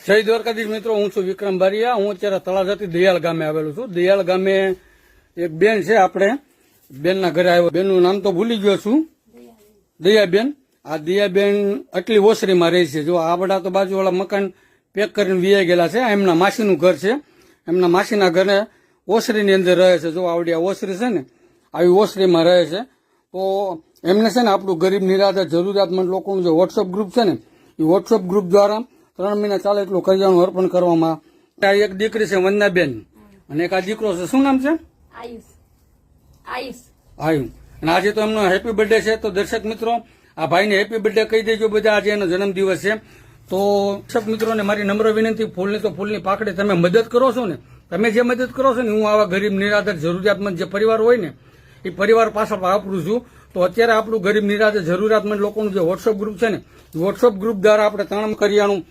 જય દ્વારકાધીશ મિત્રો, હું છું વિક્રમ બારિયા. હું અત્યારે તળાજાથી દયાળ ગામે આવેલું છું. દયાળ ગામે એક બેન છે, આપણે બેનના ઘરે આવ્યો. બેનનું નામ તો ભૂલી ગયો છું, દયાબેન. આ દયાબેન આટલી ઓસરીમાં રહે છે. જો આપડા તો બાજુવાળા મકાન પેક કરીને વીઆઈ ગયેલા છે. આ એમના માસીનું ઘર છે. એમના માસીના ઘરે ઓસરીની અંદર રહે છે. જો આવડી આ ઓસરી છે ને, આવી ઓસરીમાં રહે છે. તો એમને છે ને આપણું ગરીબ નિરાધાર જરૂરિયાતમંદ લોકોનું જે વોટ્સઅપ ગ્રુપ છે ને, એ વોટ્સઅપ ગ્રુપ દ્વારા 3 મહિના ચાલે એટલું કરિયાણું અર્પણ કરવામાં. આ એક દીકરી છે વંદનાબેન, અને એક આ દીકરો છે. શું નામ છે? આયુષ. અને આજે તો એમનો હેપી બર્થડે છે. તો દર્શક મિત્રો, આ ભાઈને હેપી બર્થડે કહી દેજો બધા. આજે એનો જન્મદિવસ છે. તો દર્શક મિત્રોને મારી નમ્ર વિનંતી, ફૂલની તો ફૂલની પાકડી તમે મદદ કરો છો ને, તમે જે મદદ કરો છો ને, હું આવા ગરીબ નિરાધાર જરૂરિયાતમંદ જે પરિવાર હોય ને, એ પરિવાર પાછળ વાપરું છું. તો અત્યારે આપણું ગરીબ નિરાધાર જરૂરિયાતમંદ લોકોનું જે વોટ્સઅપ ગ્રુપ છે ને, વોટ્સઅપ ગ્રુપ દ્વારા આપણે 3 કરિયાણું